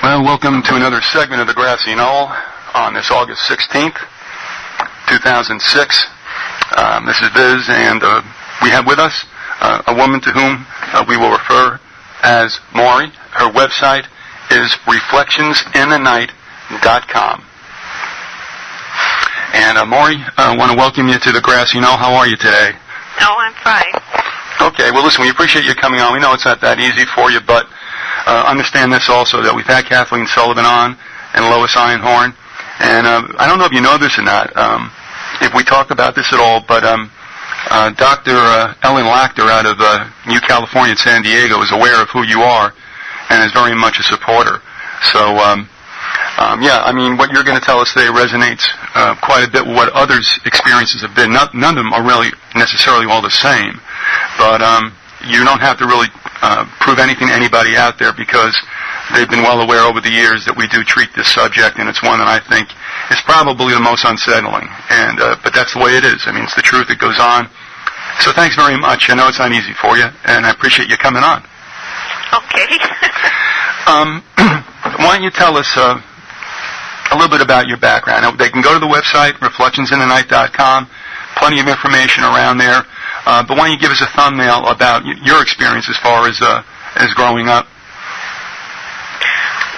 Well, welcome to another segment of the Grassy Knoll on this August 16th, 2006. This is Biz, and we have with us a woman to whom we will refer as Mauri. Her website is reflectionsinthenight.com. And Mauri, I want to welcome you to the Grassy Knoll. How are you today? Oh, I'm fine. Okay, well listen, we appreciate you coming on. We know it's not that easy for you, but understand this also, that we've had Kathleen Sullivan on and Lois Einhorn, and I don't know if you know this or not, if we talk about this at all, but Dr. Ellen Lachter out of New California in San Diego is aware of who you are and is very much a supporter. So, yeah, I mean, what you're going to tell us today resonates quite a bit with what others' experiences have been. None of them are really necessarily all the same, but you don't have to really prove anything to anybody out there, because they've been well aware over the years that we do treat this subject, and it's one that I think is probably the most unsettling. And but that's the way it is. I mean, it's the truth that goes on. So thanks very much. I know it's not easy for you, and I appreciate you coming on. Okay. Why don't you tell us a little bit about your background? Now, they can go to the website, reflectionsinthenight.com. Plenty of information around there. But why don't you give us a thumbnail about your experience as far as growing up?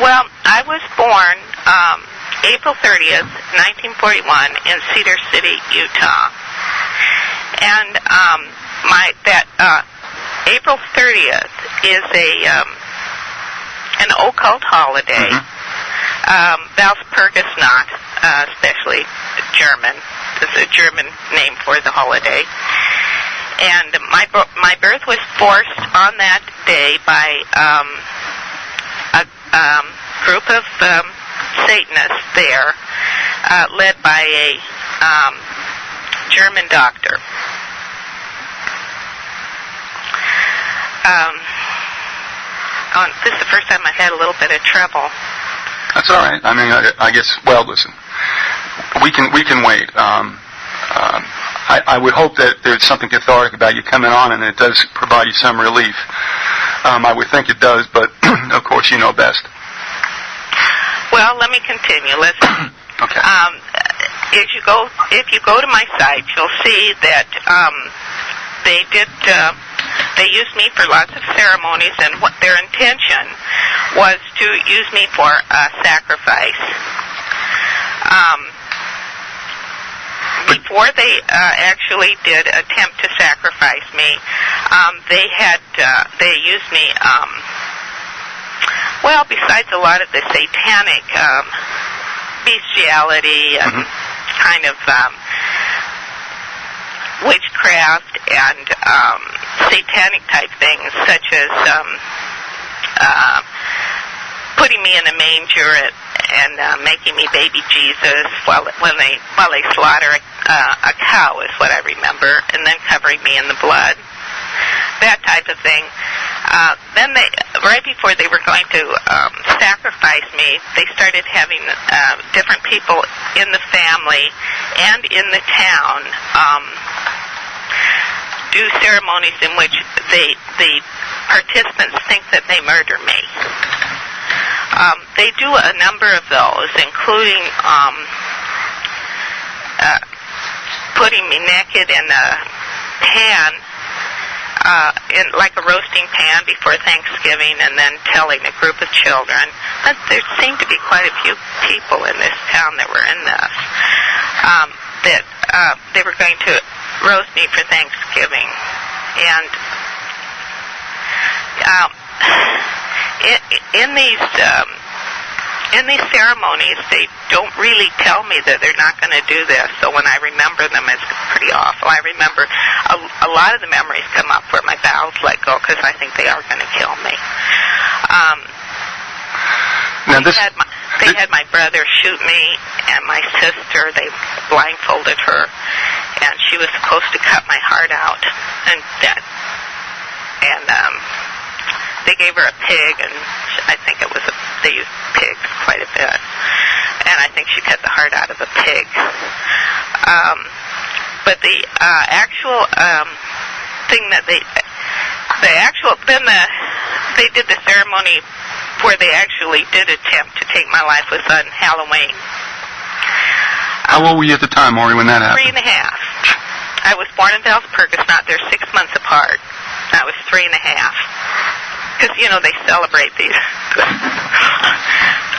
Well, I was born April 30th, 1941 in Cedar City, Utah. And April 30th is an occult holiday. Valpurgisnacht, especially German. It's a German name for the holiday. And my birth was forced on that day by a group of Satanists there, led by a German doctor. This is the first time I've had a little bit of trouble. That's all right. I mean, I guess. Well, listen, we can wait. I would hope that there's something cathartic about you coming on, and it does provide you some relief. I would think it does, but of course you know best. Well, let me continue. Listen. Okay. If you go to my site, you'll see that they used me for lots of ceremonies, and what their intention was to use me for sacrifice. Before they actually did attempt to sacrifice me, they used me. Well, besides a lot of the satanic bestiality and kind of witchcraft and satanic type things, such as putting me in a manger and making me baby Jesus while they slaughter a cow is what I remember, and then covering me in the blood, that type of thing. Then right before they were going to sacrifice me, they started having different people in the family and in the town do ceremonies in which the participants think that they murder me. They do a number of those, including putting me naked in a pan, like a roasting pan before Thanksgiving, and then telling a group of children. But there seemed to be quite a few people in this town that were in this, that they were going to roast me for Thanksgiving. And in these ceremonies, they don't really tell me that they're not going to do this. So when I remember them, it's pretty awful. I remember a lot of the memories come up where my bowels let go, because I think they are going to kill me. They had my brother shoot me, and my sister, they blindfolded her, and she was supposed to cut my heart out, and they gave her a pig, and I think they used pigs quite a bit, and I think she cut the heart out of a pig. But the actual thing that they did the ceremony where they actually did attempt to take my life was on Halloween. How old were you at the time, Mauri, when that happened? 3 and a half. I was born in Valparaiso. They're 6 months apart. I was 3 and a half. Because, they celebrate these.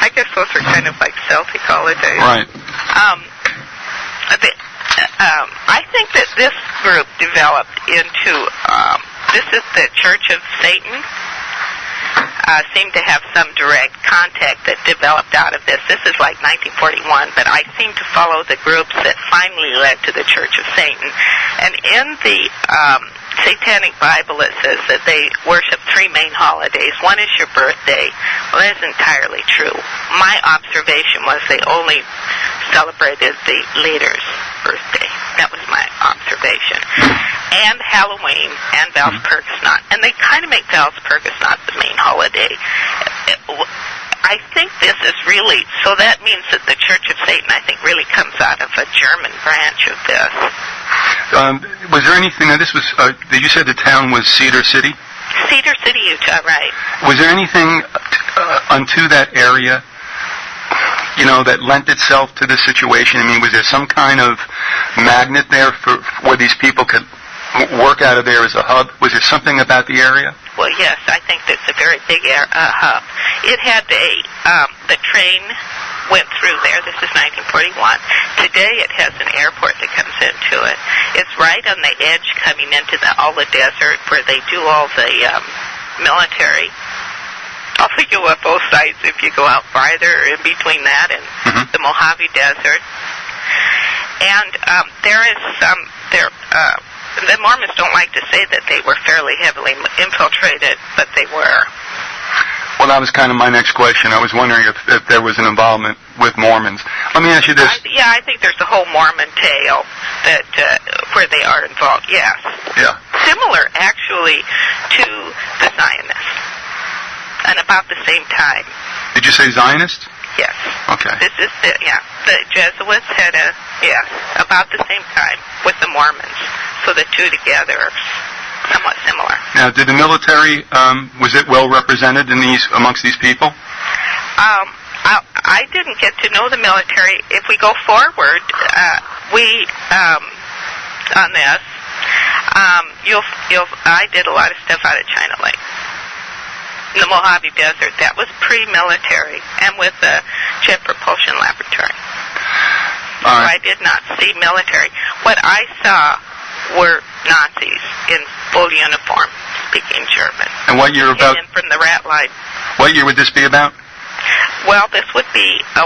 I guess those are kind of like Celtic holidays. Right. I think that this group developed into, this is the Church of Satan, seemed to have some direct contact that developed out of this. This is like 1941, but I seem to follow the groups that finally led to the Church of Satan. And in the Satanic Bible, it says that they worship 3 main holidays. One is your birthday. Well, that is entirely true. My observation was they only celebrated the leader's birthday. That was my observation. And Halloween and Valparaiso. And they kind of make Valparaiso the main holiday. I think this is really, so that means that the Church of Satan, I think, really comes out of a German branch of this. Was there anything, now this was, did you say the town was Cedar City? Cedar City, Utah, right. Was there anything unto that area, that lent itself to the situation? I mean, was there some kind of magnet there for where these people could work out of there as a hub? Was there something about the area? Well, yes, I think that's a very big hub. It had the train went through there. This is 1941. Today it has an airport that comes into it. It's right on the edge coming into all the desert where they do all the military. I'll think you up both sides if you go out farther in between that and the Mojave Desert. And there is some there. The Mormons don't like to say that they were fairly heavily infiltrated, but they were. Well, that was kind of my next question. I was wondering if there was an involvement with Mormons. Let me ask you this. I think there's a whole Mormon tale that where they are involved, yes. Yeah. Similar, actually, to the Zionists. And about the same time. Did you say Zionists? Yes. Okay. This is the Jesuits had about the same time with the Mormons. So the two together are somewhat similar. Now, did the military, was it well represented amongst these people? I didn't get to know the military. If we go forward, on this, I did a lot of stuff out of China Lake. In the Mojave Desert, that was pre-military, and with the Jet Propulsion Laboratory. So I did not see military. What I saw were Nazis in full uniform, speaking German. And what year about? And from the rat line. What year would this be about? Well, this would be, they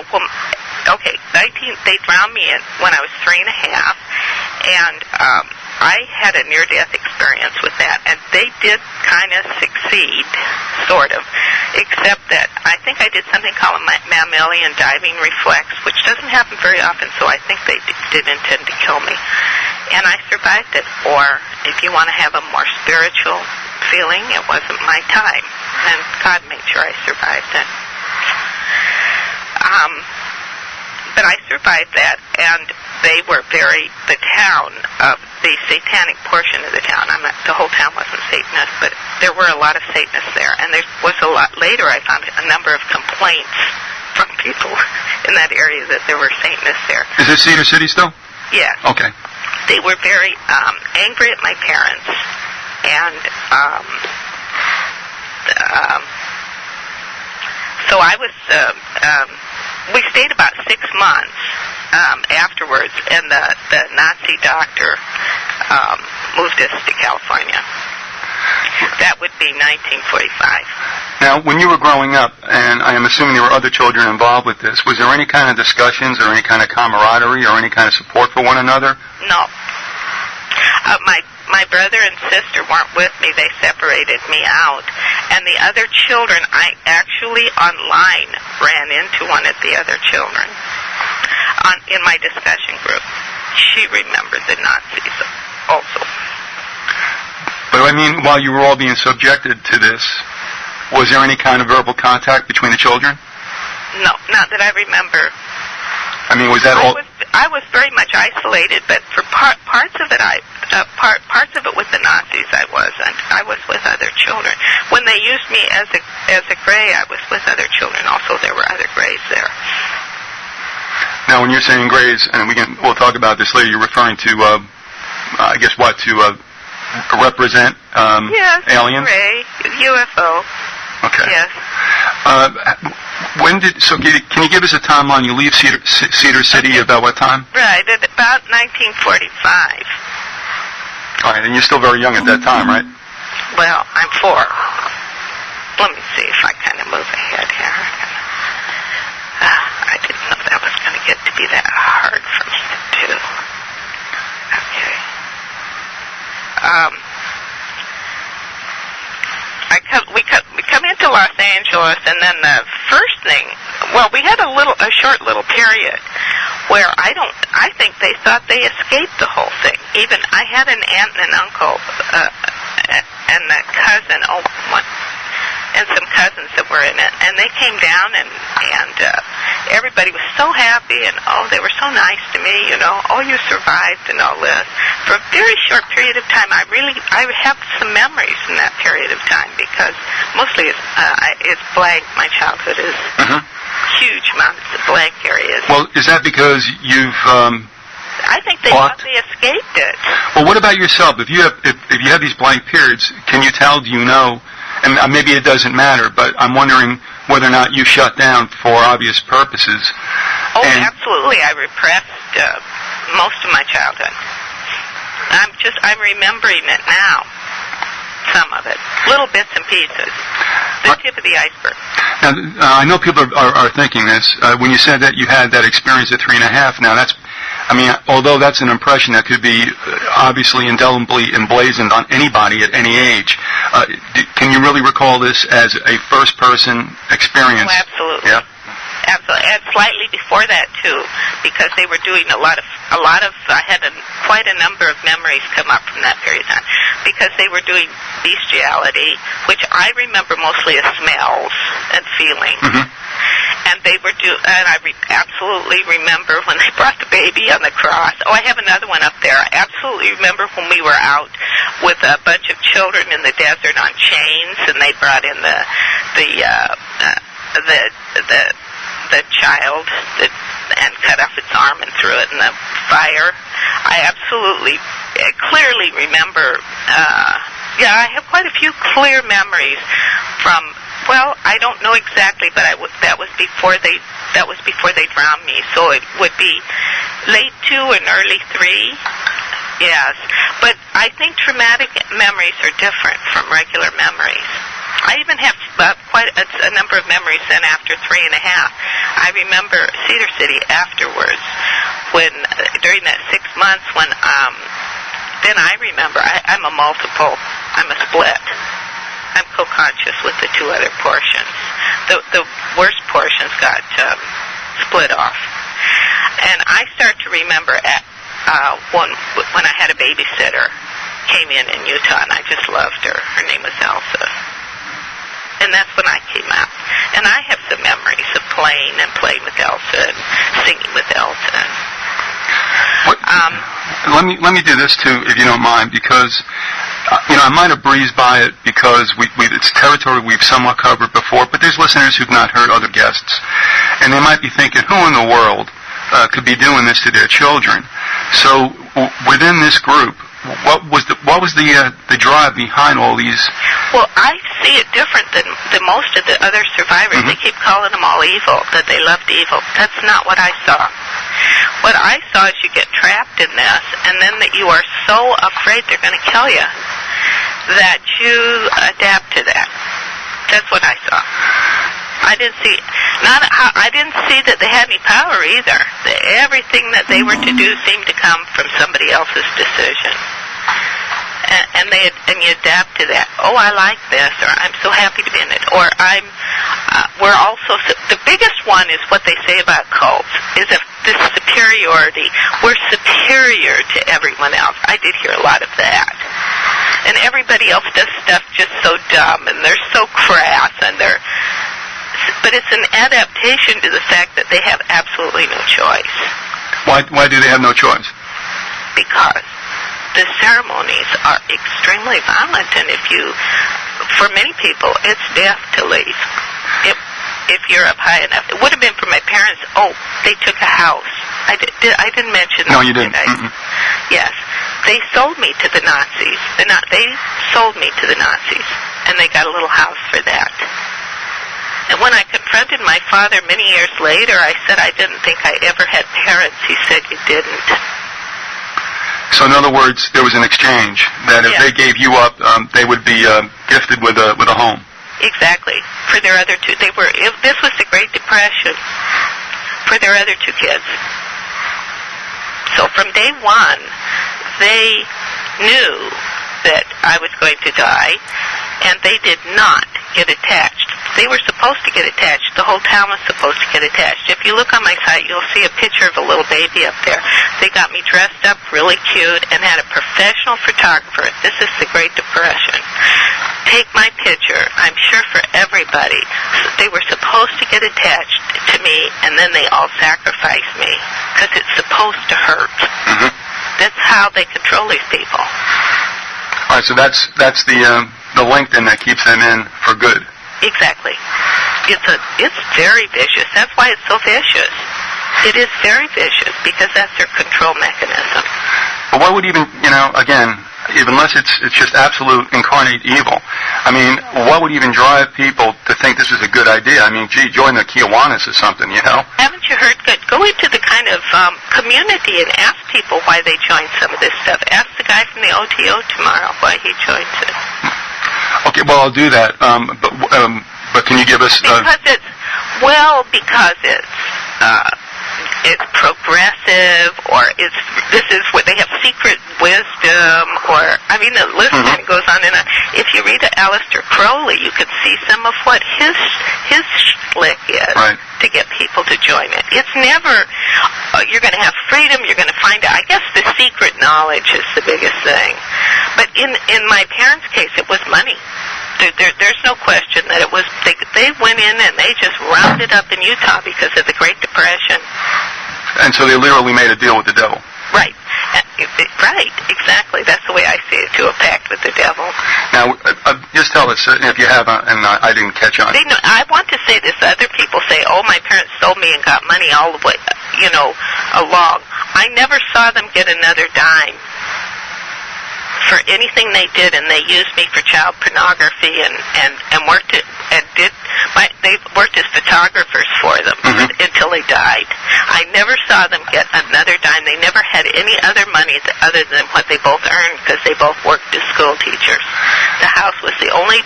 drowned me when I was 3 and a half, and I had a near-death experience with that, and they did kind of succeed, sort of, except that I think I did something called a mammalian diving reflex, which doesn't happen very often, so I think they did intend to kill me. And I survived it, or if you want to have a more spiritual feeling, it wasn't my time, and God made sure I survived it. But I survived that, and they were the town of the Satanic portion of the town. The whole town wasn't Satanist, but there were a lot of Satanists there. And there was a lot, later I found a number of complaints from people in that area that there were Satanists there. Is this Cedar City still? Yes. Okay. They were very angry at my parents, and so I was, we stayed about 6 months afterwards, and the Nazi doctor moved us to California. That would be 1945. Now, when you were growing up, and I am assuming there were other children involved with this, was there any kind of discussions or any kind of camaraderie or any kind of support for one another? No. My brother and sister weren't with me. They separated me out. And the other children, I actually online ran into one of the other children in my discussion group. She remembered the Nazis also. But I mean, while you were all being subjected to this, was there any kind of verbal contact between the children? No, not that I remember. I mean, was that all? I was very much isolated, but for parts of it, Parts of it with the Nazis I wasn't. I was with other children. When they used me as a gray, I was with other children. Also, there were other grays there. Now, when you're saying grays, and we'll talk about this later, you're referring to, I guess, what, to represent yes, aliens? gray, UFO. Okay. Yes. Can you give us a timeline? You leave Cedar City about what time? Right, at about 1945. All right, and you're still very young at that time, right? Well, I'm 4. Let me see if I kind of move ahead here. I didn't know that was going to get to be that hard for me to do. Okay. We come into Los Angeles, and then the first thing, well, we had a short little period where I think they thought they escaped the whole thing. Even I had an aunt and an uncle, and a cousin, and some cousins that were in it, and they came down, and everybody was so happy, and they were so nice to me, you survived and all this. For a very short period of time, I have some memories from that period of time, because mostly it's blank. My childhood is huge amounts of blank areas. Well, is that because you've I think they thought they escaped it. Well, what about yourself? If you have these blank periods, can you tell? Do you know? And maybe it doesn't matter, but I'm wondering whether or not you shut down for obvious purposes. Oh, absolutely. I repressed most of my childhood. I'm remembering it now. Some of it. Little bits and pieces. The tip of the iceberg. Now, I know people are thinking this. When you said that you had that experience at 3.5, now although that's an impression that could be obviously indelibly emblazoned on anybody at any age, can you really recall this as a first-person experience? Oh, absolutely. Yeah. Absolutely, and slightly before that too, because they were doing a lot of. I had quite a number of memories come up from that period of time, because they were doing bestiality, which I remember mostly as smells and feelings. Mm-hmm. And they were and I absolutely remember when they brought the baby on the cross. Oh, I have another one up there. I absolutely remember when we were out with a bunch of children in the desert on chains, and they brought in the child and cut off its arm and threw it in the fire. I absolutely clearly remember. I have quite a few clear memories from. Well, I don't know exactly, but that was before they drowned me. So it would be late 2 and early 3. Yes, but I think traumatic memories are different from regular memories. I even have quite a number of memories then after 3.5. I remember Cedar City afterwards, when during that 6 months when then I remember I'm a split. I'm co-conscious with the 2 other portions. The worst portions got split off, and I start to remember when I had a babysitter came in Utah, and I just loved her. Her name was Elsa. And that's when I came out. And I have some memories of playing with Elsa and singing with Elsa. Let me do this too, if you don't mind, because I might have breezed by it because it's territory we've somewhat covered before, but there's listeners who've not heard other guests, and they might be thinking, who in the world could be doing this to their children? So within this group, what was the drive behind all these? Well, I see it different than most of the other survivors. Mm-hmm. They keep calling them all evil, that they loved evil. That's not what I saw. What I saw is you get trapped in this, and then that you are so afraid they're going to kill you that you adapt to that. That's what I saw. I didn't see that they had any power either. Everything that they were to do seemed to come from somebody else's decision. And you adapt to that. Oh, I like this, or I'm so happy to be in it, or we're also, the biggest one is what they say about cults, is this superiority. We're superior to everyone else. I did hear a lot of that. And everybody else does stuff just so dumb, and they're so crass, but it's an adaptation to the fact that they have absolutely no choice. Why do they have no choice? Because the ceremonies are extremely violent, and for many people, it's death to leave. If you're up high enough. It would have been for my parents. Oh, they took a house. I didn't mention that. No, you didn't. Yes. They sold me to the Nazis. They sold me to the Nazis, and they got a little house for that. And when I confronted my father many years later, I said I didn't think I ever had parents. He said, you didn't. So in other words, there was an exchange, that if they gave you up, they would be gifted with a home. Exactly. For their other two, this was the Great Depression. For their other two kids. So from day one, they knew that I was going to die, and they did not get attached. They were supposed to get attached. The whole town was supposed to get attached. If you look on my site, you'll see a picture of a little baby up there. They got me dressed up really cute and had a professional photographer. This is the Great Depression. Take my picture. I'm sure for everybody. They were supposed to get attached to me, and then they all sacrificed me because it's supposed to hurt. Mm-hmm. That's how they control these people. All right, so that's the link then that keeps them in for good. Exactly. It's very vicious. That's why it's so vicious. It is very vicious because that's their control mechanism. But what would even, again, unless it's just absolute incarnate evil, I mean, what would even drive people to think this is a good idea? I mean, gee, join the Kiwanis or something, Haven't you heard? Good. Go into the kind of community and ask people why they join some of this stuff. Ask the guy from the OTO tomorrow why he joins it. Okay, well, I'll do that. But can you give us... Because it's progressive, or this is what they have secret wisdom, or the list kind of goes on and on. If you read Aleister Crowley, you can see some of what his slick is to get people to join it. It's never you're going to have freedom. You're going to find out. I guess the secret knowledge is the biggest thing. But in my parents' case, it was money. There's no question that it was. They went in and they just rounded up in Utah because of the Great Depression. And so they literally made a deal with the devil. Right. Right. Exactly. That's the way I see it, too, a pact with the devil. Now, just tell us if you have, and I didn't catch on. I want to say this. Other people say, oh, my parents sold me and got money all the way, along. I never saw them get another dime for anything they did, and they used me for child pornography and worked it and they worked as photographers for them until they died. I never saw them get another dime. They never had any other money other than what they both earned because they both worked as school teachers. The house was the only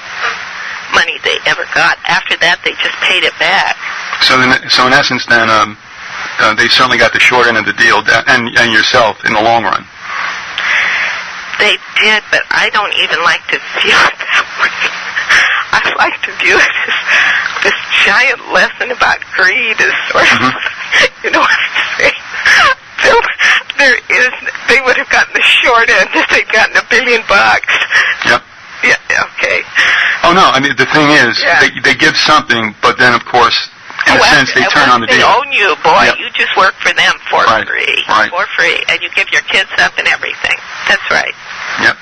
money they ever got. After that, they just paid it back. So in essence, then, they certainly got the short end of the deal, and yourself in the long run. They did, but I don't even like to view it that way. I like to view it as this giant lesson about greed is sort of, you know what I'm saying? They would have gotten the short end if they'd gotten $1 billion. Yep. Yeah, okay. Oh, no, I mean, the thing is, they give something, but then, of course, in a sense, they turn on the deal. They own you, boy. Yep. You just work for them for free. Right. For free. And you give your kids up and everything. That's right. Yep.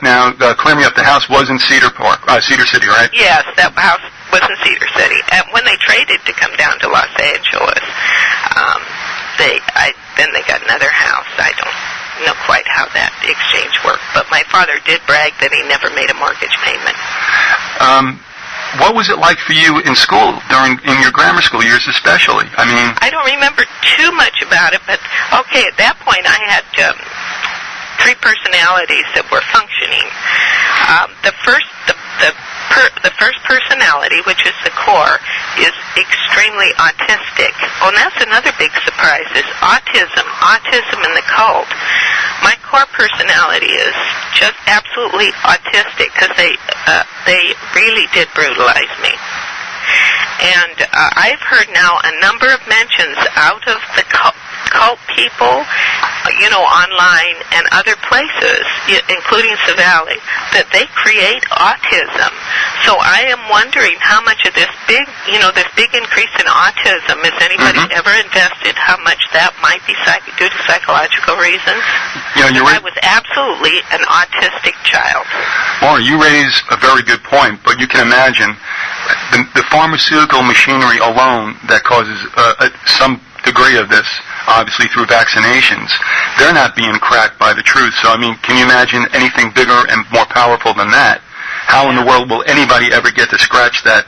Now, clear me up. The house was in Cedar City, right? Yes, that house was in Cedar City. And when they traded to come down to Los Angeles, then they got another house. I don't know quite how that exchange worked, but my father did brag that he never made a mortgage payment. What was it like for you in school, in your grammar school years especially? I mean... I don't remember too much about it, but, okay, at that point I had 3 personalities that were functioning. The first personality, which is the core, is extremely autistic. Oh, and that's another big surprise, is autism in the cult. My core personality is just absolutely autistic because they really did brutalize me. And I've heard now a number of mentions out of the cult people online and other places, including Savali, that they create autism. So I am wondering how much of this big increase in autism, has anybody ever invested how much that might be due to psychological reasons? I was absolutely an autistic child. Mauri, you raise a very good point, but you can imagine the pharmaceutical machinery alone that causes some degree of this, obviously through vaccinations, they're not being cracked by the truth. So, can you imagine anything bigger and more powerful than that? How in the world will anybody ever get to scratch that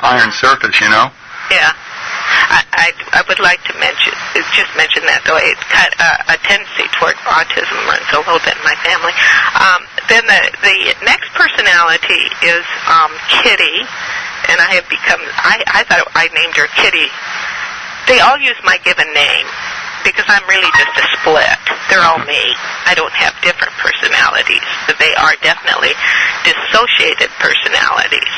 iron surface, Yeah. I would like to mention that, though it's kind of a tendency toward autism runs a little bit in my family. Then the next personality is Kitty, and I have become, I thought I named her Kitty. They all use my given name because I'm really just a split. They're all me. I don't have different personalities, but they are definitely dissociated personalities.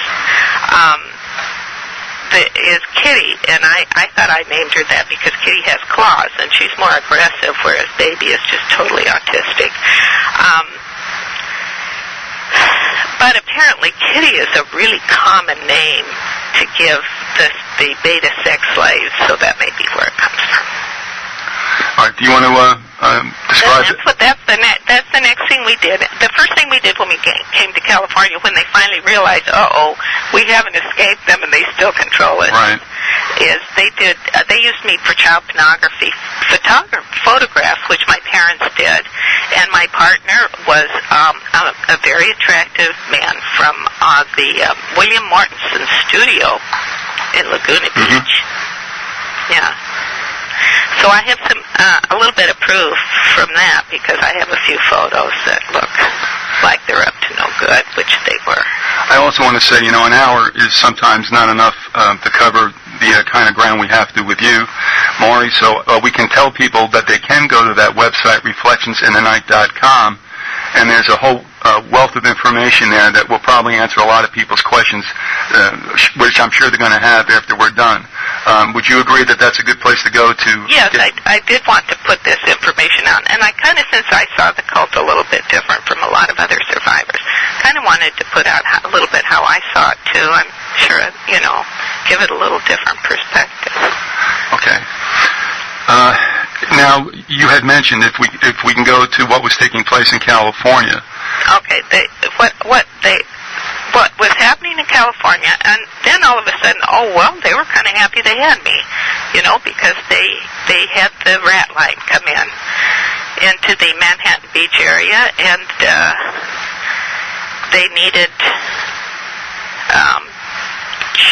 Is Kitty, and I thought I named her that because Kitty has claws and she's more aggressive, whereas Baby is just totally autistic. But apparently Kitty is a really common name to give the beta sex slaves, so that may be where it comes from. All right, do you want to describe it? That's the next thing we did. The first thing we did when we came to California, when they finally realized, we haven't escaped them and they still control it, right, is they used me for child pornography photographs, which my parents did, and my partner was a very attractive man from the William Mortensen studio in Laguna Beach. Yeah. So I have a little bit of proof from that because I have a few photos that look like they're up to no good, which they were. I also want to say, an hour is sometimes not enough to cover the kind of ground we have to with you, Mauri. So we can tell people that they can go to that website, reflectionsinthenight.com, and there's a whole wealth of information there that will probably answer a lot of people's questions, which I'm sure they're going to have after we're done. Would you agree that that's a good place to go to? Yes, I did want to put this information out, and I kind of, since I saw the cult a little bit different from a lot of other survivors, kind of wanted to put out a little bit how I saw it too. I'm sure, give it a little different perspective. Okay. Now, you had mentioned if we can go to what was taking place in California. Okay, what was happening in California, and then all of a sudden, they were kind of happy they had me, because they had the rat line come into the Manhattan Beach area, and they needed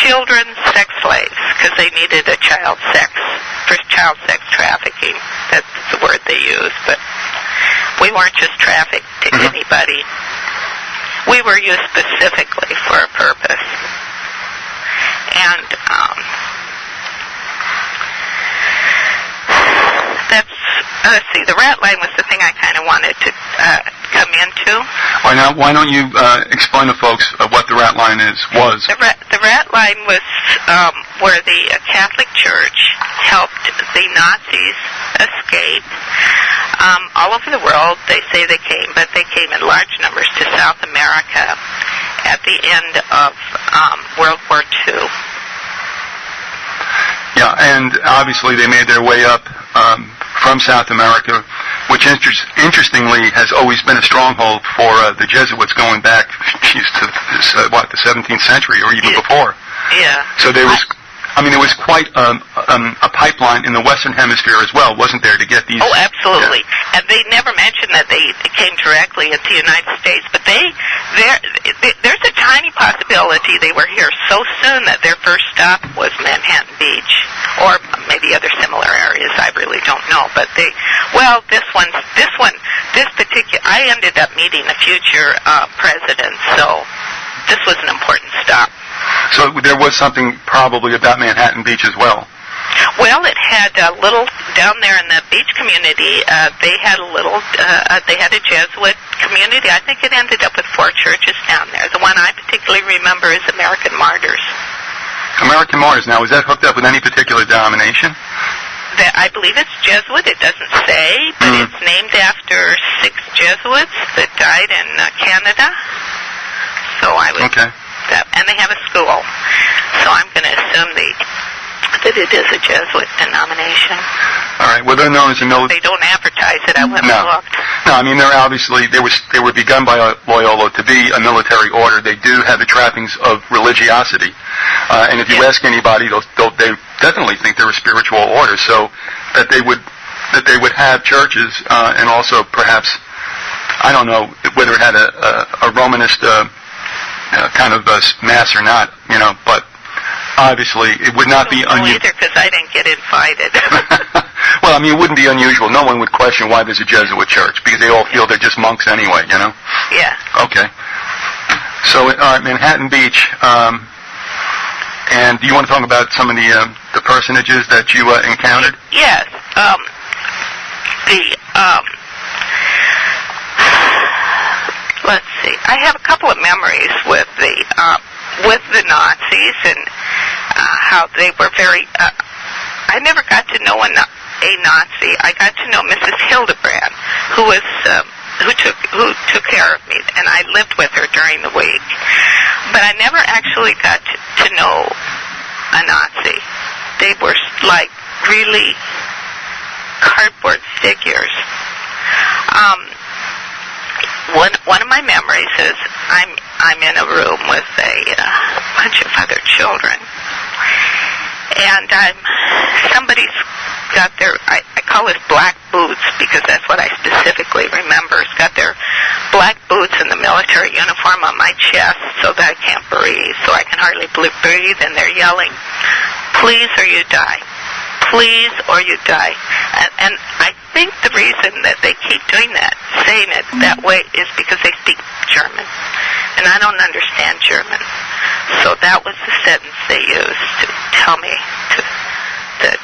children sex slaves because they needed a child sex trafficking. That's the word they use, but we weren't just trafficked to anybody. We were used specifically for a purpose. And the rat line was the thing I kind of wanted to come into. Why don't you explain to folks what the rat line was? The rat line was where the Catholic Church helped the Nazis escape. All over the world, they say they came, but they came in large numbers to South America at the end of World War II. Yeah, and obviously they made their way up from South America, which interestingly has always been a stronghold for the Jesuits going back to the 17th century or even before. Yeah. So there was quite a pipeline in the Western Hemisphere as well, wasn't there, to get these? Oh, absolutely. Yeah. And they never mentioned that they came directly into the United States, but there's a tiny possibility they were here so soon that their first stop was Manhattan Beach, or maybe other similar areas. I really don't know. But this particular, I ended up meeting a future president, so this was an important stop. So there was something probably about Manhattan Beach as well. Well, it had a little down there in the beach community. They had a Jesuit community. I think it ended up with 4 churches down there. The one I particularly remember is American Martyrs. American Martyrs. Now, is that hooked up with any particular denomination? I believe it's Jesuit. It doesn't say, but it's named after 6 Jesuits that died in Canada. So I would... Okay. And they have a school. So I'm going to assume that it is a Jesuit denomination. All right. Well, they're known as a military... They don't advertise it. I went and looked. No, I mean, they're obviously... They were begun by Loyola to be a military order. They do have the trappings of religiosity. And if you ask anybody, they definitely think they're a spiritual order. So that they would have churches and also perhaps, I don't know whether it had a Romanist kind of mass or not, but obviously it would not be unusual. Either, because I didn't get invited. Well, I mean, it wouldn't be unusual. No one would question why there's a Jesuit church, because they all feel they're just monks anyway, Yeah. Okay. So, all right, Manhattan Beach. And do you want to talk about some of the personages that you encountered? Yes. Let's see. I have a couple of memories with the Nazis and how they were very. I never got to know a Nazi. I got to know Mrs. Hildebrand, who took care of me, and I lived with her during the week. But I never actually got to know a Nazi. They were like really cardboard figures. One of my memories is I'm in a room with a bunch of other children, and somebody's got their I call this black boots because that's what I specifically remember. It's got their black boots and the military uniform on my chest so that I can't breathe, so I can hardly breathe, and they're yelling, "Please or you die. Please or you die." And I think the reason that they keep doing that, saying it that way, is because they speak German. And I don't understand German. So that was the sentence they used to tell me that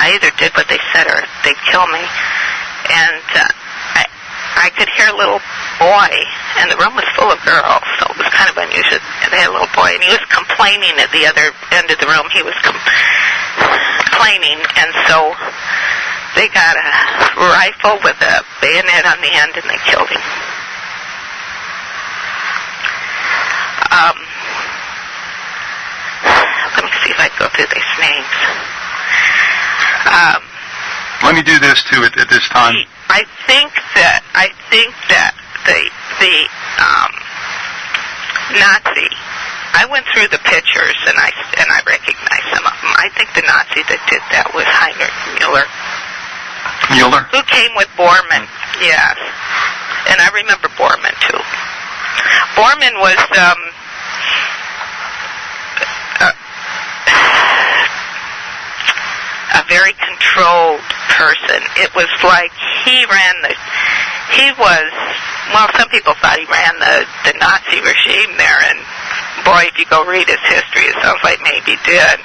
I either did what they said or they'd kill me. And I could hear a little boy, and the room was full of girls, so it was kind of unusual. And they had a little boy, and he was complaining at the other end of the room. He was complaining, and so they got a rifle with a bayonet on the end, and they killed him. Let me see if I can go through these names. Let me do this too at this time. I think that the Nazi. I went through the pictures and I recognized some of them. I think the Nazi that did that was Heinrich Müller. Mueller? Who came with Bormann, yes. And I remember Bormann too. Bormann was a very controlled person. It was like some people thought he ran the Nazi regime there, and boy, if you go read his history, it sounds like maybe he did.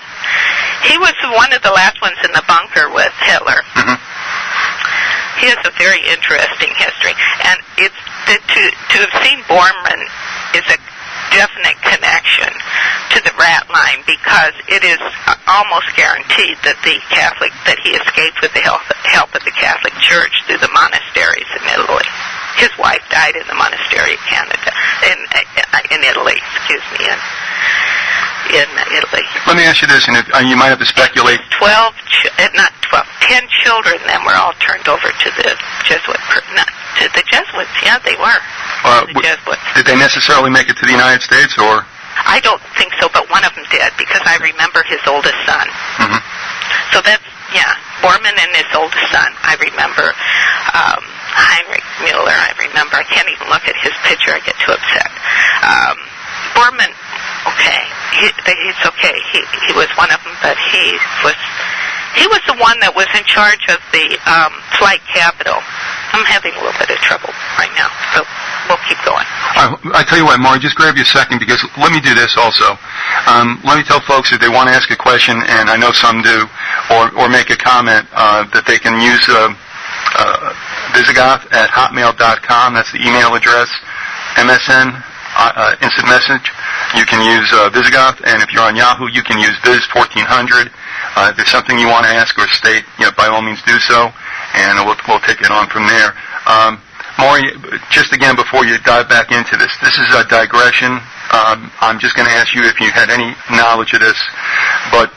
He was one of the last ones in the bunker with Hitler. Mm-hmm. He has a very interesting history, and to have seen Bormann is a definite connection to the rat line, because it is almost guaranteed that he escaped with the help of the Catholic Church through the monasteries in Italy. His wife died in the monastery of Canada, in Italy, in Italy. Let me ask you this, and you might have to speculate. 10 children then were all turned over to the Jesuits. Yeah, they were. The Jesuits. Did they necessarily make it to the United States, or? I don't think so, but one of them did, because I remember his oldest son. Mm-hmm. So Bormann and his oldest son, I remember. Heinrich Müller, I remember. I can't even look at his picture, I get too upset. Bormann, okay, he's okay. He was one of them, but he was the one that was in charge of the flight capital. I'm having a little bit of trouble right now, so we'll keep going. I tell you what, Mauri, just grab you a second, because let me do this also. Let me tell folks if they want to ask a question, and I know some do, or make a comment, that they can use visigoth@hotmail.com. That's the email address. MSN, instant message. You can use Visigoth, and if you're on Yahoo, you can use Viz1400. If there's something you want to ask or state, by all means do so, and we'll take it on from there. Mauri, just again before you dive back into this is a digression. I'm just going to ask you if you had any knowledge of this, but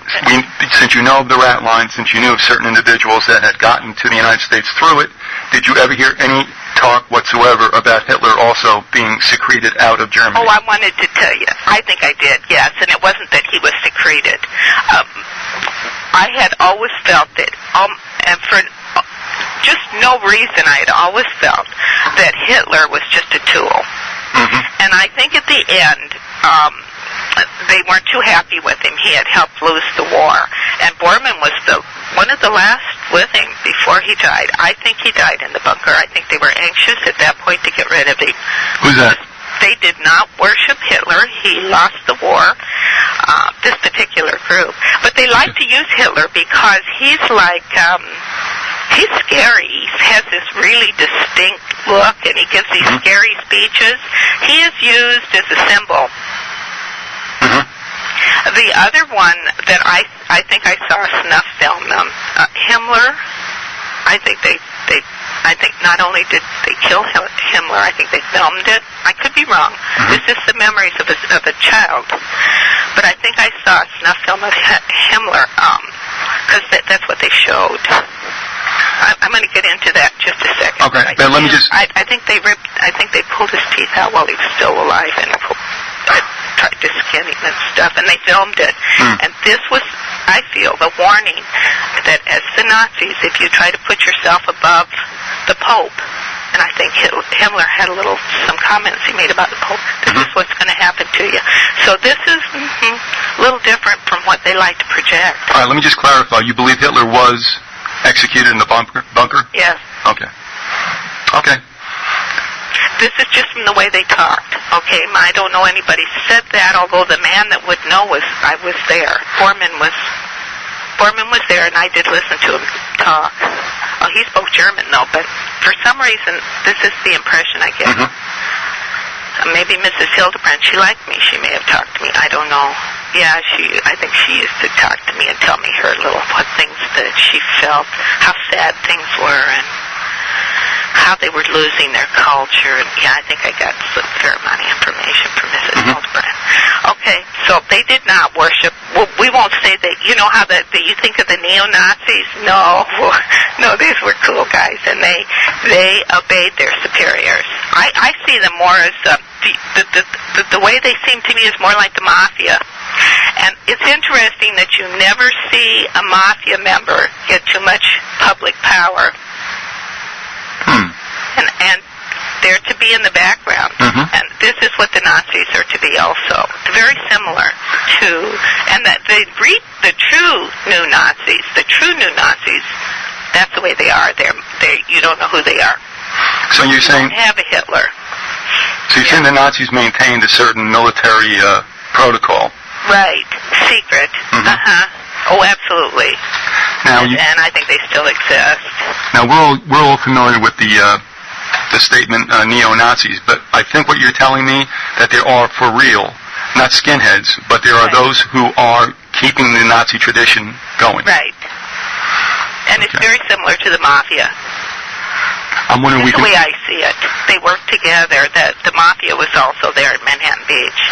since you know of the rat line, since you knew of certain individuals that had gotten to the United States through it, did you ever hear any talk whatsoever about Hitler also being secreted out of Germany? Oh, I wanted to tell you. I think I did, yes, and it wasn't that he was secreted. I had always felt that, and for just no reason, I had always felt that Hitler was just a tool. Mm-hmm. And I think at the end, they weren't too happy with him. He had helped lose the war. And Bormann was one of the last with him before he died. I think he died in the bunker. I think they were anxious at that point to get rid of him. Who's that? They did not worship Hitler. He lost the war, this particular group. But they like to use Hitler because he's like... he's scary. He has this really distinct look, and he gives these scary speeches. He is used as a symbol. Mm-hmm. The other one that I think I saw a snuff film, Himmler. I think not only did they kill Himmler, I think they filmed it. I could be wrong. Mm-hmm. This is the memories of a child, but I think I saw a snuff film of Himmler because that's what they showed. I'm going to get into that in just a second. Okay, but let me just... I think they pulled his teeth out while he was still alive and tried to skin him and stuff, and they filmed it. And this was, I feel, the warning that as the Nazis, if you try to put yourself above the Pope, and I think Himmler had some comments he made about the Pope, this is what's going to happen to you. So this is a little different from what they like to project. All right, let me just clarify. You believe Hitler was executed in the bunker? Yes. Okay. This is just from the way they talked. Okay, I don't know anybody said that, although the man that would know I was there. Bormann was there, and I did listen to him talk. Oh, he spoke German, though, but for some reason, this is the impression I get. Maybe Mrs. Hildebrand, she liked me. She may have talked to me. I don't know. Yeah, I think she used to talk to me and tell me what things that she felt, how sad things were, and how they were losing their culture. And yeah, I think I got a fair amount of information from Mrs. Hildebrand. Okay, so they did not worship. Well, we won't say that. You know how that you think of the neo-Nazis? No, these were cool guys, and they obeyed their superiors. I see them more as the way they seem to me is more like the mafia. And it's interesting that you never see a mafia member get too much public power. And they're to be in the background. And this is what the Nazis are to be also. Very similar to, and that the true new Nazis, that's the way they are. You don't know who they are. So you're saying... They don't have a Hitler. So you're saying the Nazis maintained a certain military protocol. Right. Secret. Oh, absolutely. Now and I think they still exist. Now we're all familiar with the statement neo-Nazis, but I think what you're telling me that there are for real, not skinheads, but there are those who are keeping the Nazi tradition going. Right. And it's very similar to the mafia. I'm wondering That's the way I see it. They work together. The mafia was also there at Manhattan Beach.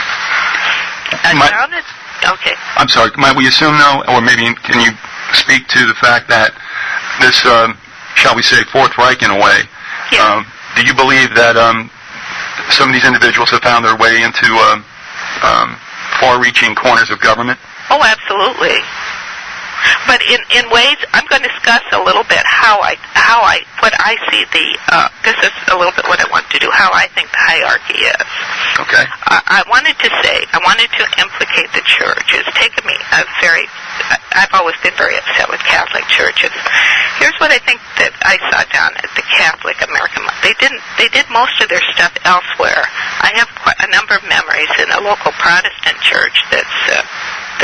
Okay. I'm sorry. Might we assume, though, or maybe can you speak to the fact that this, shall we say, Fourth Reich in a way? Yes. Do you believe that some of these individuals have found their way into far-reaching corners of government? Oh, absolutely. But in ways, I'm going to discuss a little bit what I see this is a little bit what I want to do, how I think the hierarchy is. Okay. I wanted to implicate the church. It's taken me I've always been very upset with Catholic churches. Here's what I think that I saw down at the Catholic American. They did most of their stuff elsewhere. I have quite a number of memories in a local Protestant church that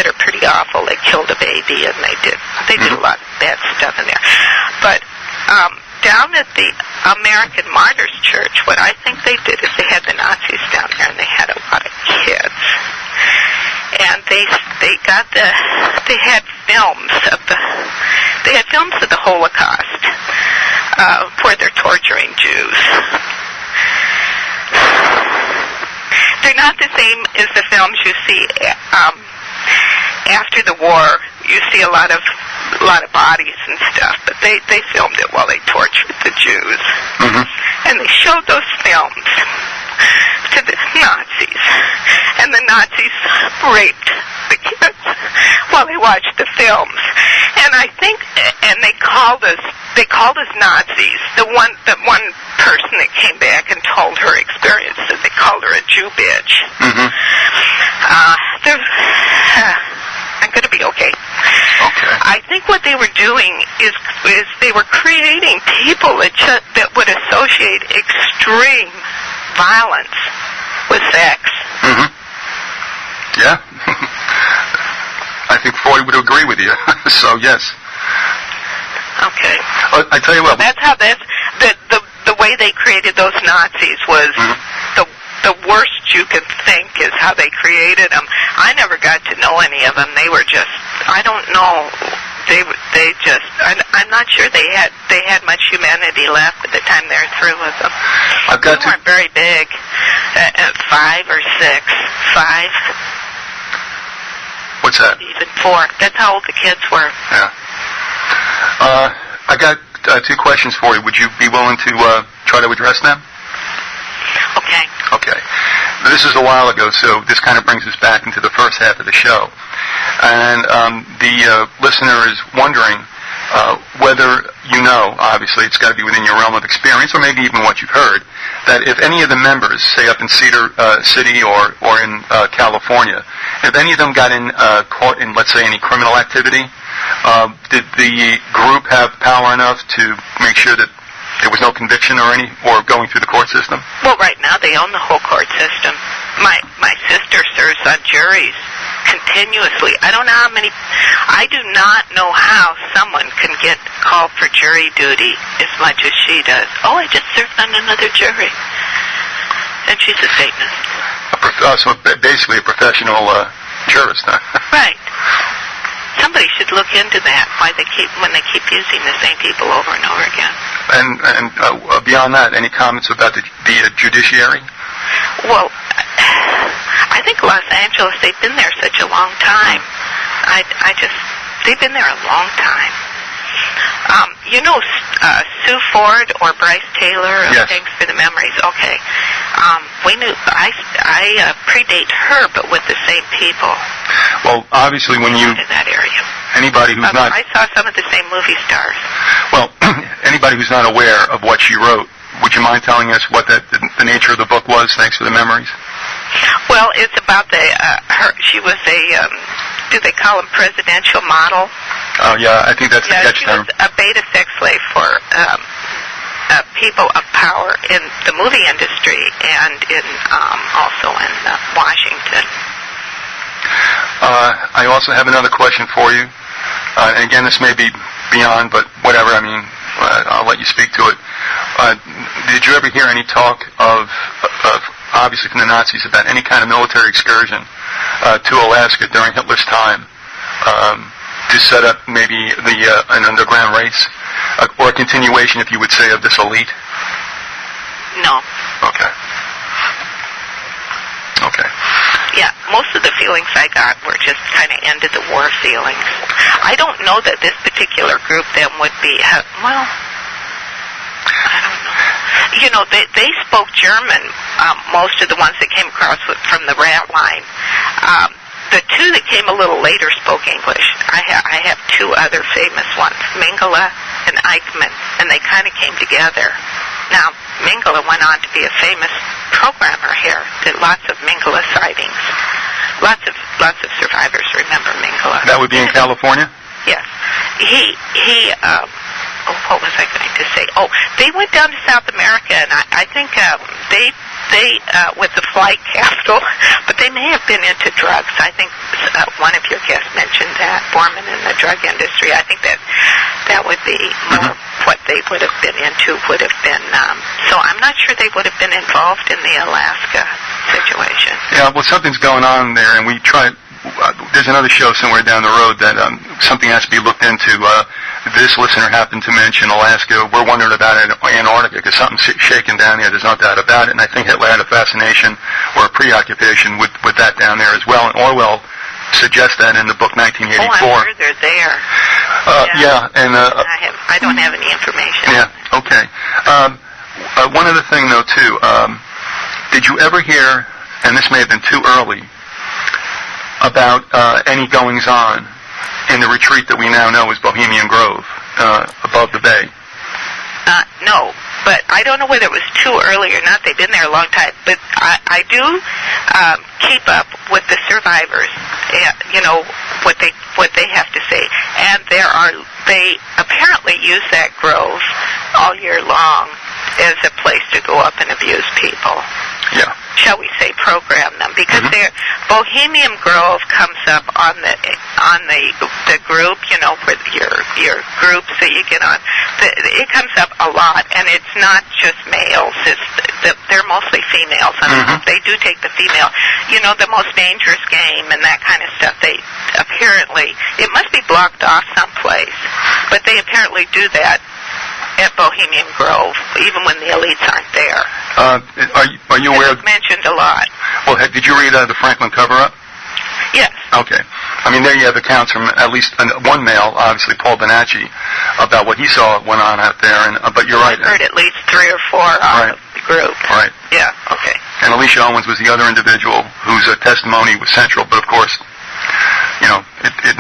are pretty awful. They killed a baby, and they did a lot of bad stuff in there. But down at the American Martyrs Church, what I think they did is they had the Nazis down there, and they had a lot of kids. and they had films of the Holocaust where they're torturing Jews. They're not the same as the films you see after the war. You see a lot of bodies and stuff, but they filmed it while they tortured the Jews. Mm-hmm. And they showed those films to the Nazis, and the Nazis raped the kids while they watched the films. And I think, and they called us Nazis. The one person that came back and told her experience said they called her a Jew bitch. Mm-hmm. I'm going to be okay. Okay. I think what they were doing is they were creating people that would associate extreme violence with sex. Mm-hmm. Yeah. I think Freud would agree with you. So yes. Okay. I tell you what. That's how the way they created those Nazis was the worst you could think is how they created them. I never got to know any of them. They were just, I don't know. I'm not sure they had much humanity left by the time they're through with them. They weren't very big. 5 or 6. 5. What's that? Even 4. That's how old the kids were. Yeah. I got 2 questions for you. Would you be willing to try to address them? Okay. Okay. This is a while ago, so this kind of brings us back into the first half of the show. And the listener is wondering whether you know, obviously it's got to be within your realm of experience, or maybe even what you've heard, that if any of the members, say up in Cedar City or in California, if any of them got caught in, let's say, any criminal activity, did the group have power enough to make sure that there was no conviction or going through the court system? Well, right now they own the whole court system. My sister serves on juries continuously. I don't know how many. I do not know how someone can get called for jury duty as much as she does. Oh, I just served on another jury, and she's a Satanist. So basically a professional jurist, huh? Right. Somebody should look into that. When they keep using the same people over and over again. And beyond that, any comments about the judiciary? Well, I think Los Angeles, they've been there such a long time. They've been there a long time. Sue Ford or Bryce Taylor of Yes. Thanks for the Memories. Okay. We knew, I predate her, but with the same people. Well, obviously when you... In that area. Anybody who's not... I saw some of the same movie stars. Well, anybody who's not aware of what she wrote, would you mind telling us what the nature of the book was, Thanks for the Memories? Well, it's about she was a, do they call him presidential model? Oh, yeah, I think that's the catch term. She was a beta sex slave for people of power in the movie industry and also in Washington. I also have another question for you. And again, this may be beyond, but whatever, I'll let you speak to it. Did you ever hear any talk of obviously from the Nazis, about any kind of military excursion to Alaska during Hitler's time to set up maybe an underground race, or a continuation, if you would say, of this elite? No. Okay. Okay. Yeah, most of the feelings I got were just kind of end of the war feelings. I don't know that this particular group then would be, I don't know. They spoke German, most of the ones that came across from the rat line. The 2 that came a little later spoke English. I have 2 other famous ones, Mengele and Eichmann, and they kind of came together. Now, Mengele went on to be a famous programmer here. Did lots of Mengele sightings. Lots of survivors remember Mengele. That would be in California? Yes. What was I going to say? Oh, they went down to South America, and I think they with the flight capital, but they may have been into drugs. I think one of your guests mentioned that, Borman in the drug industry. I think that would be more what they would have been into, would have been, so I'm not sure they would have been involved in the Alaska situation. Yeah, well, something's going on there, and we try there's another show somewhere down the road that something has to be looked into. This listener happened to mention Alaska. We're wondering about Antarctica because something's shaking down there. There's no doubt about it. And I think Hitler had a fascination or a preoccupation with that down there as well. And Orwell suggests that in the book 1984. Oh, I'm sure they're there. And I don't have any information. Yeah. Okay. One other thing, though, too. Did you ever hear, and this may have been too early, about any goings-on in the retreat that we now know as Bohemian Grove, above the bay? No, but I don't know whether it was too early or not. They've been there a long time. But I do keep up with the survivors, what they have to say. And they apparently use that grove all year long as a place to go up and abuse people. Yeah. Shall we say program them, because their Bohemian Grove comes up on the group, with your groups that you get on. It comes up a lot, and it's not just males. They're mostly females. They do take the female. The most dangerous game and that kind of stuff. They apparently, it must be blocked off someplace, but they apparently do that at Bohemian Grove, even when the elites aren't there. Are you aware? It's mentioned a lot. Well, did you read the Franklin cover-up? Yes. Okay. I mean, there you have accounts from at least one male, obviously Paul Bonacci, about what he saw went on out there. But you're right. I've heard at least 3 or 4 out of the group. Right. Yeah. Okay. And Alicia Owens was the other individual whose testimony was central. But of course,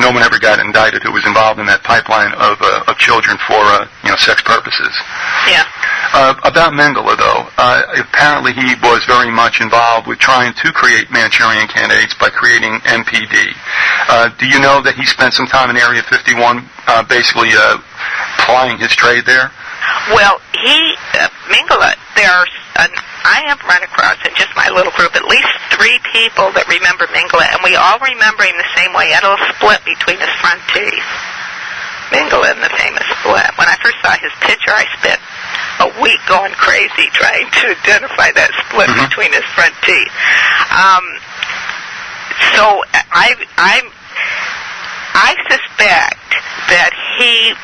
no one ever got indicted who was involved in that pipeline of children for sex purposes. Yeah. About Mengele, though, apparently he was very much involved with trying to create Manchurian candidates by creating MPD. Do you know that he spent some time in Area 51 basically plying his trade there? Well, Mengele, I have run across in just my little group at least 3 people that remember Mengele, and we all remember him the same way. He had a little split between his front teeth. Mengele and the famous split. When I first saw his picture, I spent a week going crazy trying to identify that split between his front teeth. So I suspect that he.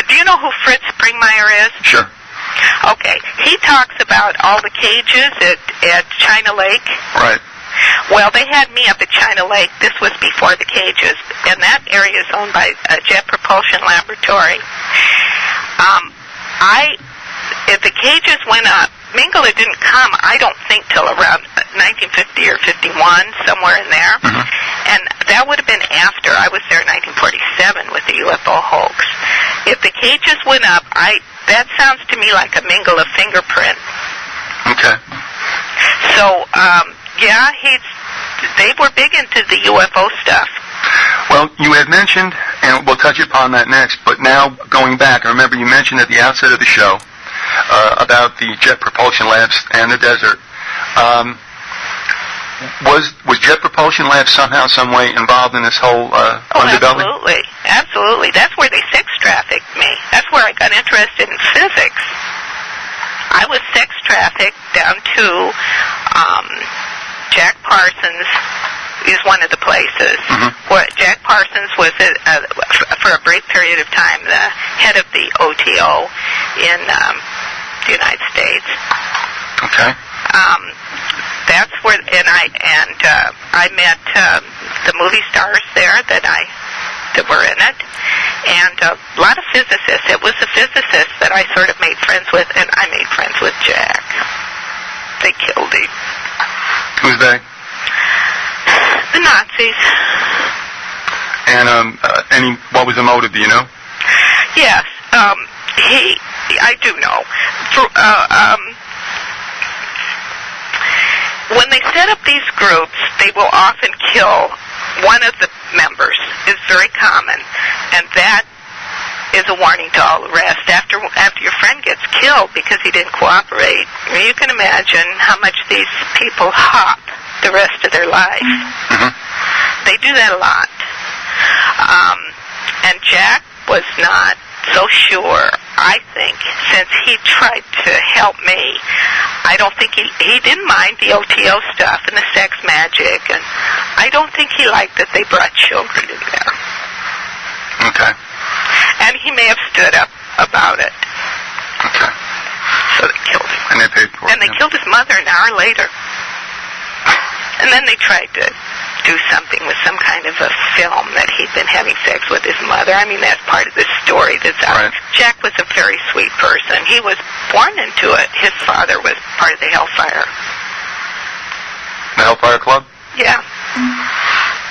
Do you know who Fritz Springmeier is? Sure. Okay. He talks about all the cages at China Lake. Right. Well, they had me up at China Lake. This was before the cages, and that area is owned by a Jet Propulsion Laboratory. If the cages went up, Mengele didn't come, I don't think, till around 1950 or 51, somewhere in there. And that would have been after. I was there in 1947 with the UFO hoax. If the cages went up, that sounds to me like a Mengele fingerprint. Okay. So, they were big into the UFO stuff. Well, you had mentioned, and we'll touch upon that next, but now going back, I remember you mentioned at the outset of the show about the Jet Propulsion Labs and the desert. Was Jet Propulsion Labs somehow, some way involved in this whole underbelly? Absolutely. That's where they sex trafficked me. That's where I got interested in physics. I was sex trafficked down to Jack Parsons is one of the places where Jack Parsons was for a brief period of time the head of the OTO in the United States. Okay. That's where, I met the movie stars there that were in it, and a lot of physicists. It was the physicists that I sort of made friends with, and I made friends with Jack. They killed him. Who's they? The Nazis. And what was the motive? Do you know? Yes, I do know. When they set up these groups, they will often kill one of the members. It's very common, and that is a warning to all the rest. After your friend gets killed because he didn't cooperate, you can imagine how much these people hop the rest of their life. They do that a lot. And Jack was not so sure, I think, since he tried to help me. I don't think he didn't mind the OTO stuff and the sex magic and I don't think he liked that they brought children in there. Okay. And he may have stood up about it. Okay. So they killed him. And they paid for it. And they killed his mother an hour later. And then they tried to do something with some kind of a film that he'd been having sex with his mother. I mean, that's part of the story that's out. Right. Jack was a very sweet person. He was born into it. His father was part of the Hellfire. The Hellfire Club? Yeah.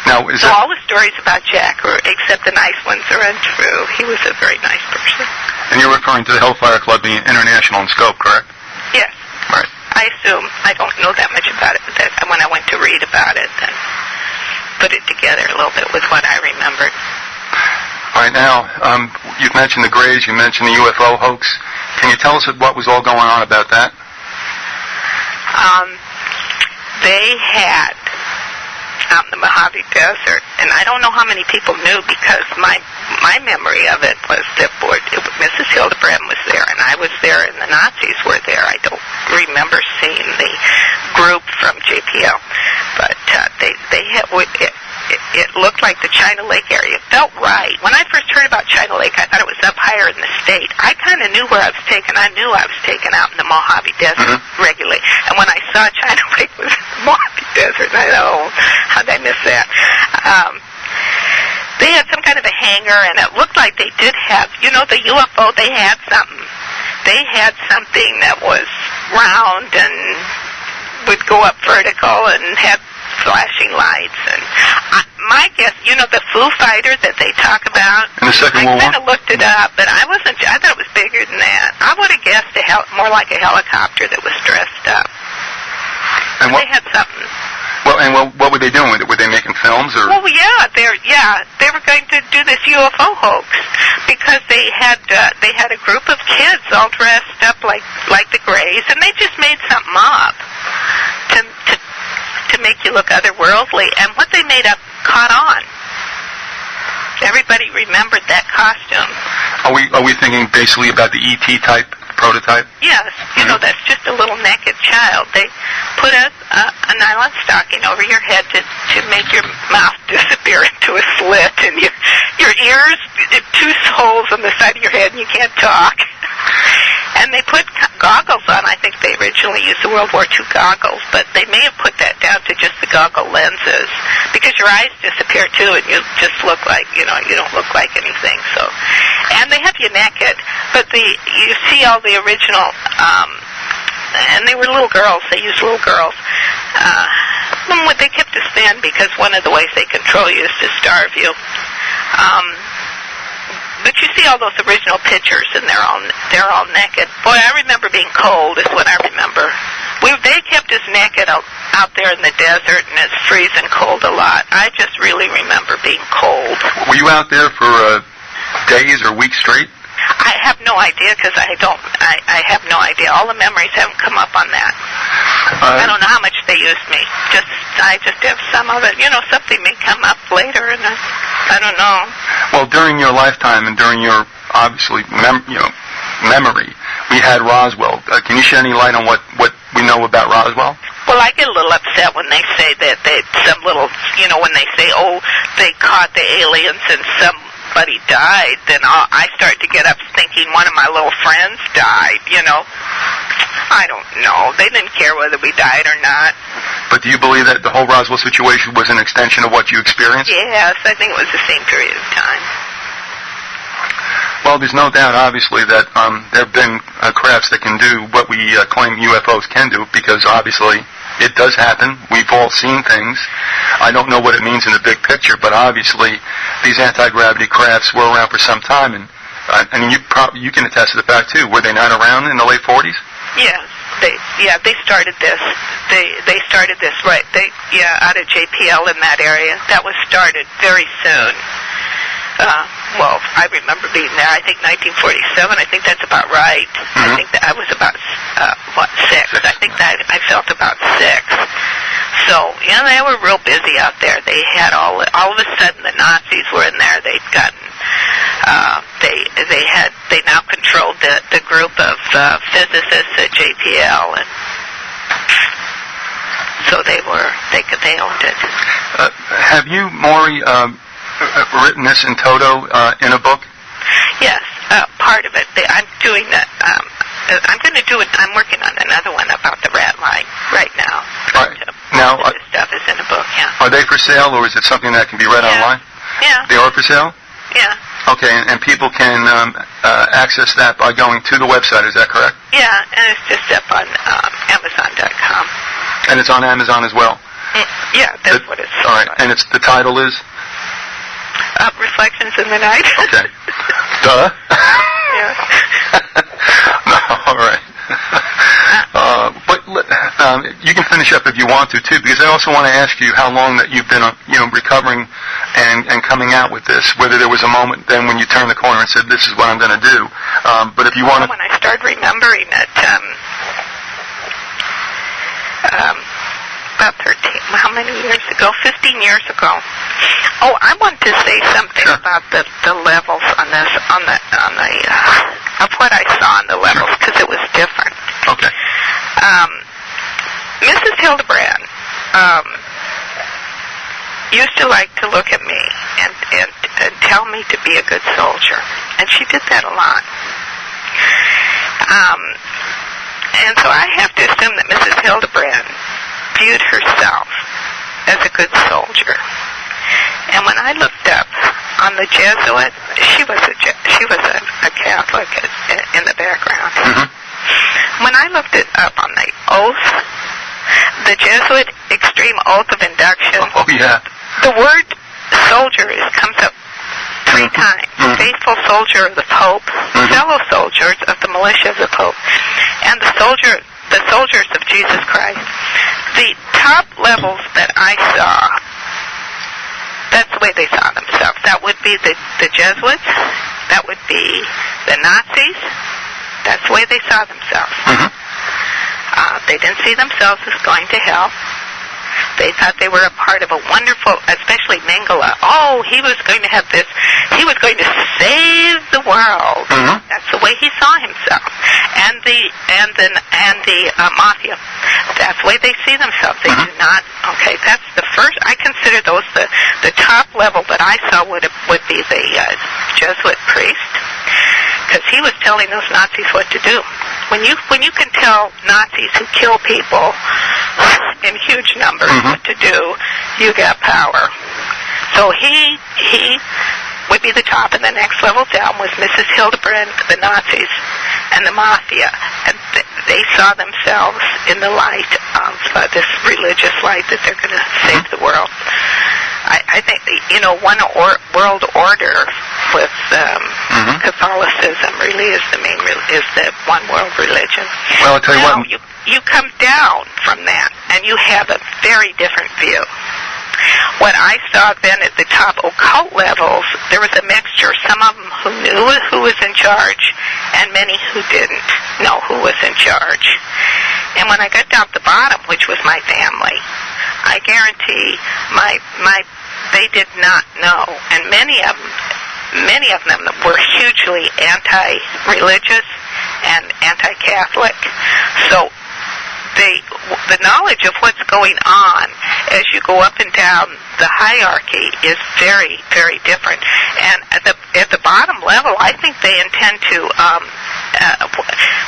Now, is So that... all the stories about Jack, except the nice ones, are untrue. He was a very nice person. And you're referring to the Hellfire Club being international in scope, correct? Yes. Right. I assume. I don't know that much about it, but when I went to read about it and put it together a little bit with what I remembered. All right, now, you've mentioned the Greys, you mentioned the UFO hoax. Can you tell us what was all going on about that? They had out in the Mojave Desert, and I don't know how many people knew because my memory of it was that Mrs. Hildebrand was there, and I was there, and the Nazis were there. I don't remember seeing the group from JPL, but they had it looked like the China Lake area. It felt right. When I first heard about China Lake, I thought it was up higher in the state. I kind of knew where I was taken. I knew I was taken out in the Mojave Desert regularly. And when I saw China Lake was in the Mojave Desert, I thought, oh, how'd I miss that? They had some kind of a hangar, and it looked like they did have, the UFO, they had something. They had something that was round and would go up vertical and had flashing lights. And my guess, the Foo Fighter that they talk about, In the Second World War? I kind of looked it up, but I thought it was bigger than that. I would have guessed more like a helicopter that was dressed up. And they had something. Well, what were they doing with it? Were they making films, or? Well, they were going to do this UFO hoax because they had a group of kids all dressed up like the Greys, and they just made something up to make you look otherworldly. And what they made up caught on. Everybody remembered that costume. Are we thinking basically about the ET type prototype? Yes, that's just a little naked child. They put a nylon stocking over your head to make your mouth disappear into a slit, and your ears, two holes on the side of your head, and you can't talk. And they put goggles on. I think they originally used the World War II goggles, but they may have put that down to just the goggle lenses because your eyes disappear too, and you just look like, you don't look like anything. So, and they have you naked, but you see all the original, and they were little girls. They used little girls. They kept us thin because one of the ways they control you is to starve you. But you see all those original pictures, and they're all naked. Boy, I remember being cold. Is what I remember. They kept us naked out there in the desert, and it's freezing cold a lot. I just really remember being cold. Were you out there for days or weeks straight? I have no idea because I have no idea. All the memories haven't come up on that. I don't know how much they used me. I just have some of it. Something may come up later, and I don't know. Well, during your lifetime and during your obviously memory, we had Roswell. Can you shed any light on what we know about Roswell? Well, I get a little upset when they say that when they say, oh, they caught the aliens and somebody died, then I start to get up thinking one of my little friends died, I don't know. They didn't care whether we died or not. But do you believe that the whole Roswell situation was an extension of what you experienced? Yes, I think it was the same period of time. Well, there's no doubt, obviously, that there have been crafts that can do what we claim UFOs can do, because obviously it does happen. We've all seen things. I don't know what it means in the big picture, but obviously these anti-gravity crafts were around for some time, and you can attest to the fact too. Were they not around in the late 40s? Yes, they started this. They started this right. Out of JPL in that area. That was started very soon. Well, I remember being there. I think 1947. I think that's about right. I think that I was about 6. I think that I felt about 6. So they were real busy out there. They had all of a sudden the Nazis were in there. They'd gotten they now controlled the group of physicists at JPL, and So they owned it. Have you, Mauri, written this in toto in a book? Yes, part of it. I'm doing that. I'm going to do it. I'm working on another one about the rat line right now. Right. Now, this stuff is in a book. Yeah. Are they for sale, or is it something that can be read online? Yeah. They are for sale? Yeah. Okay, and people can access that by going to the website. Is that correct? Yeah, and it's just up on Amazon.com. And it's on Amazon as well. Yeah, that's what it's. All right, and the title is Reflections in the Night. Okay. Duh. Yeah. No, all right. But you can finish up if you want to too, because I also want to ask you how long that you've been, recovering and coming out with this. Whether there was a moment then when you turned the corner and said, "This is what I'm going to do." But if you want to, when I started remembering it, about 13. How many years ago? 15 years ago. Oh, I want to say something about the levels on this, on the of what I saw on the levels, because it was different. Okay. Mrs. Hildebrand used to like to look at me and tell me to be a good soldier, and she did that a lot. And so I have to assume that Mrs. Hildebrand viewed herself as a good soldier. And when I looked up on the Jesuit, she was a Catholic in the background. Mm-hmm. When I looked it up on the oath, the Jesuit extreme oath of induction, the word soldier comes up 3 times. Mm-hmm. Faithful soldier of the Pope, fellow soldiers of the militia of the Pope, and the soldiers of Jesus Christ. The top levels that I saw, that's the way they saw themselves. That would be the Jesuits. That would be the Nazis. That's the way they saw themselves. Mm-hmm. They didn't see themselves as going to hell. They thought they were a part of a wonderful, especially Mengele. Oh, he was going to have this. He was going to save the world. Mm-hmm. That's the way he saw himself. And the mafia. That's the way they see themselves. They do not. Okay, that's the first. I consider those the top level that I saw would be the Jesuit priest, because he was telling those Nazis what to do. When you can tell Nazis who kill people in huge numbers what to do, you got power. So he would be the top, and the next level down was Mrs. Hildebrand, the Nazis, and the Mafia. And they saw themselves in the light of this religious light that they're going to save the world. I think, one world order with Catholicism really is the one world religion. Well, I'll tell you what. You come down from that, and you have a very different view. What I saw then at the top occult levels, there was a mixture. Some of them who knew who was in charge, and many who didn't know who was in charge. And when I got down at the bottom, which was my family, I guarantee they did not know, and many of them were hugely anti-religious and anti-Catholic. So the knowledge of what's going on as you go up and down the hierarchy is very, very different. And at the bottom level, I think they intend to,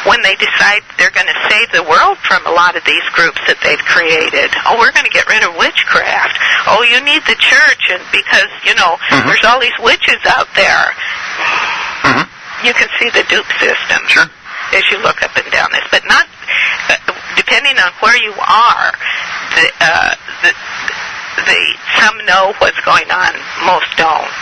when they decide they're going to save the world from a lot of these groups that they've created. Oh, we're going to get rid of witchcraft. Oh, you need the church, and because there's all these witches out there. Mm-hmm. You can see the dupe system as you look up and down this, but not. Depending on where you are, some know what's going on, most don't.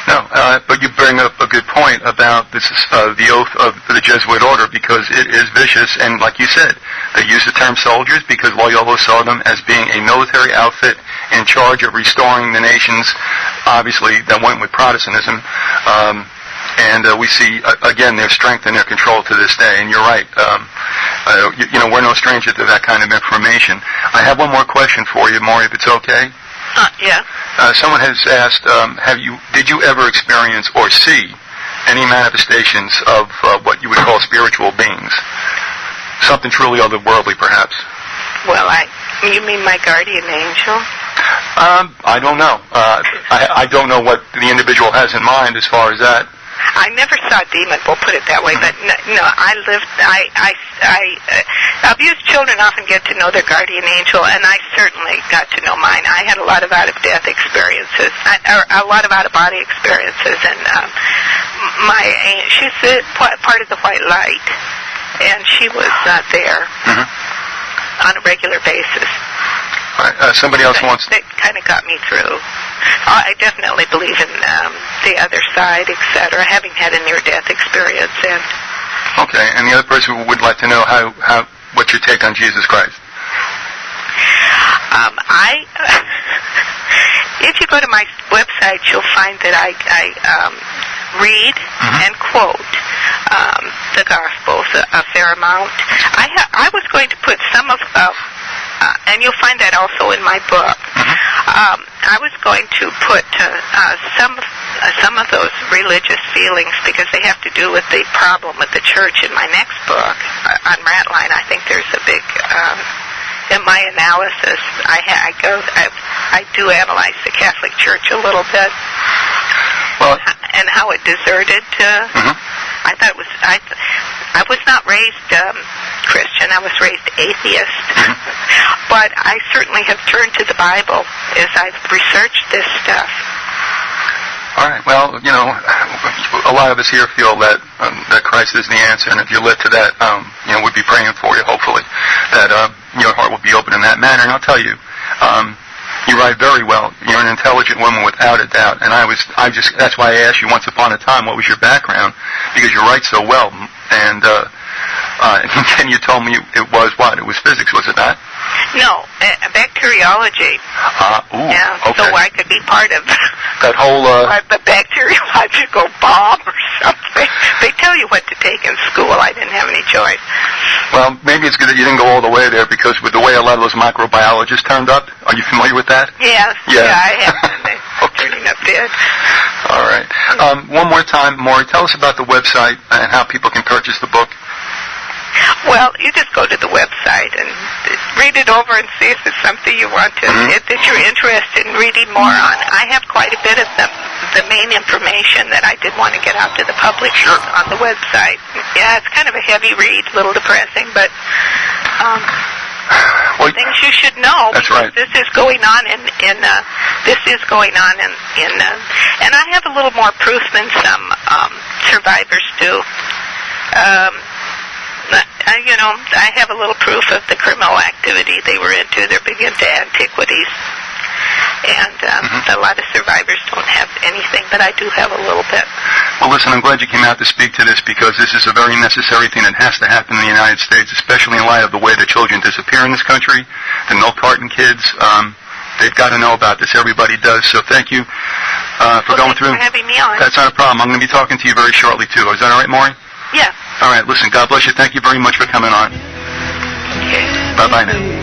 No, but you bring up a good point about this the oath of the Jesuit order, because it is vicious, and like you said, they use the term soldiers because Loyola saw them as being a military outfit in charge of restoring the nations, obviously, that went with Protestantism. And we see, again, their strength and their control to this day. And you're right. We're no stranger to that kind of information. I have one more question for you, Mauri, if it's okay. Yeah. Someone has asked, did you ever experience or see any manifestations of what you would call spiritual beings? Something truly otherworldly, perhaps. Well, you mean my guardian angel? I don't know. I don't know what the individual has in mind as far as that. I never saw a demon, we'll put it that way, but no, abused children often get to know their guardian angel, and I certainly got to know mine. I had a lot of out-of-death experiences, or a lot of out-of-body experiences, and she's part of the white light, and she was there on a regular basis. Somebody else wants... That kind of got me through. I definitely believe in the other side, etc., having had a near-death experience. And okay, and the other person would like to know what's your take on Jesus Christ? If you go to my website, you'll find that I read and quote the Gospels a fair amount. I was going to put some of... and you'll find that also in my book. I was going to put some of those religious feelings, because they have to do with the problem with the church, in my next book on Ratline. I think there's a big in my analysis. I do analyze the Catholic Church a little bit, and how it deserted. I thought it was I was not raised Christian. I was raised atheist. But I certainly have turned to the Bible as I've researched this stuff. All right. Well, a lot of us here feel that Christ is the answer, and if you're led to that, we'd be praying for you, hopefully, that your heart will be open in that manner. And I'll tell you, you write very well. You're an intelligent woman without a doubt. And that's why I asked you once upon a time what was your background, because you write so well. And then you told me it was what? It was physics, was it not? No, bacteriology. Okay. So I could be part of that whole the bacteriological bomb or something. They tell you what to take in school. I didn't have any choice. Well, maybe it's good that you didn't go all the way there, because with the way a lot of those microbiologists turned up, are you familiar with that? Yes. Yeah, I have been turning up dead. All right. One more time, Mauri, tell us about the website and how people can purchase the book. Well, you just go to the website and read it over and see if it's something you want to, that you're interested in reading more on. I have quite a bit of the main information that I did want to get out to the public on the website. Yeah, it's kind of a heavy read, a little depressing, but things you should know. That's right. This is going on and I have a little more proof than some survivors do. I have a little proof of the criminal activity they were into. They're big into antiquities. And a lot of survivors don't have anything, but I do have a little bit. Well, listen, I'm glad you came out to speak to this, because this is a very necessary thing that has to happen in the United States, especially in light of the way that children disappear in this country, the milk carton kids. They've got to know about this. Everybody does. So thank you for going through. Thanks for having me on. That's not a problem. I'm going to be talking to you very shortly, too. Is that all right, Mauri? Yeah. All right. Listen, God bless you. Thank you very much for coming on. Okay. Bye-bye now.